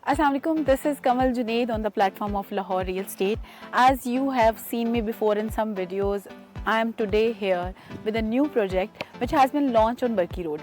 Assalamualaikum, this is Kamal Junaid on the platform of Lahore Real Estate. As you have seen me before in some videos, I am today here with a new project which has been launched on Barki Road.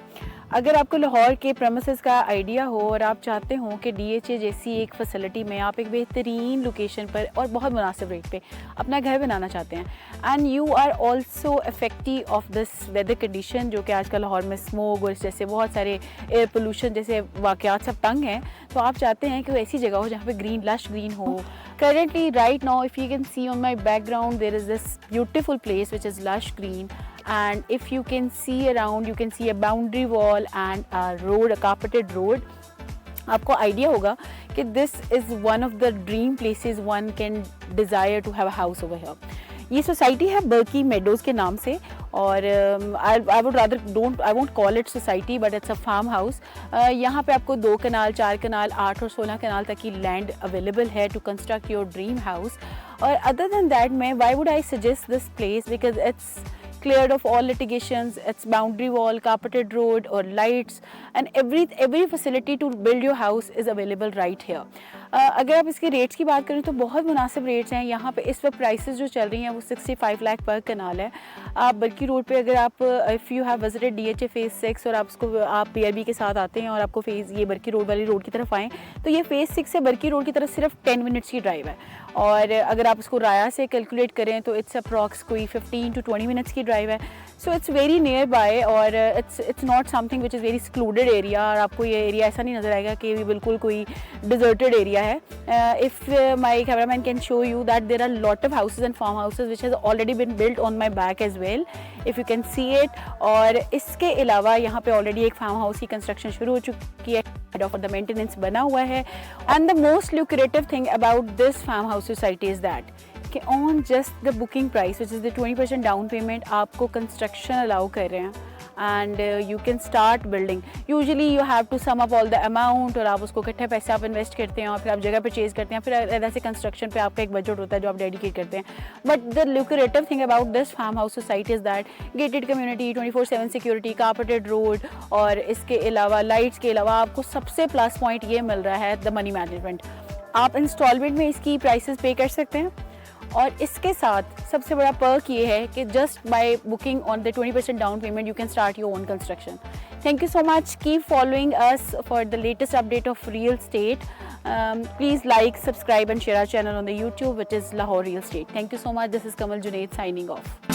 अगर आपको लाहौर के premises का idea हो और आप चाहते हो कि DHA जैसी एक फैसिलिटी में आप एक बेहतरीन लोकेशन पर और बहुत मुनासिब रेट पे अपना घर बनाना चाहते हैं and you are also effective of this weather condition जो कि आजकल लाहौर में स्मोक और इस जैसे बहुत सारे एयर पोल्यूशन जैसे वाक़यात सब तंग हैं, तो आप चाहते हैं कि वो ऐसी जगह हो जहाँ पे ग्रीन लश ग्रीन हो. Currently right now if you can see on my background there is this beautiful place which is lush green, and if you can see around you can see a boundary wall and a road, a carpeted road. आपको idea होगा कि this is one of the dream places one can desire to have a house over here. ये society है Burki meadows के नाम से और I would rather I won't call it society but it's a farm house. यहाँ पे आपको 2 कनाल 4 कनाल 8 और 16 कनाल तक की लैंड अवेलेबल है to construct your dream house. और अदर दैन दैट मैं why would I suggest this place because it's cleared of all litigations, its boundary wall, carpeted road or lights, and every facility to build your house is available right here. अगर आप इसके rates की बात करें तो बहुत मुनासिब rates हैं यहाँ पे. इस वक्त प्राइसेस जो चल रही हैं वो 65 लाख पर कनाल है. आप बर्की रोड पे अगर आप if you have visited DHA phase 6 और आप PRB के साथ आते हैं और आपको फेज़ ये बर्की रोड वाली रोड की तरफ आएँ तो ये फेज़ 6 से बर्की रोड की तरफ सिर्फ 10 मिनट्स की ड्राइव है. और अगर आप उसको राया से कैलकुलेट करें तो इट्स अप्रॉक्स कोई 15 to 20 मिनट्स की ड्राइव है. So it's very near by और it's not something which is very secluded area. और आपको ये एरिया ऐसा नहीं नज़र आएगा कि ये बिल्कुल कोई डिजर्टेड एरिया है. If my cameraman can show you that there are lot of houses and farm houses which has already been built on my back as well if you can see it. और इसके अलावा यहाँ पे already एक farm house की construction शुरू हो चुकी है और द मेंटेनेंस बना हुआ है. And the most lucrative thing about this farm house society is that कि on just the booking price which is the 20% down payment आपको कंस्ट्रक्शन अलाउ कर रहे हैं and you can start building. Usually you have to sum up all the amount और आप उसको इकट्ठे पैसे आप इन्वेस्ट करते हैं और फिर आप जगह परचेज करते हैं, फिर ऐसे कंस्ट्रक्शन पे आपका एक बजट होता है जो आप डेडिकेट करते हैं. But the lucrative thing about this farm house society is that gated community, 24/7 security, carpeted road और इसके अलावा लाइट्स के अलावा आपको सबसे प्लस पॉइंट ये मिल रहा है द मनी मैनेजमेंट. आप इंस्टॉलमेंट में इसकी प्राइसेस पे कर सकते हैं और इसके साथ सबसे बड़ा पर्क ये है कि just by booking on the 20% down payment you can start your own construction. Thank you so much. Keep following us for the latest update of real estate. Please like, subscribe and share our channel on the YouTube which is Lahore Real Estate. Thank you so much. This is Kamal Junaid signing off.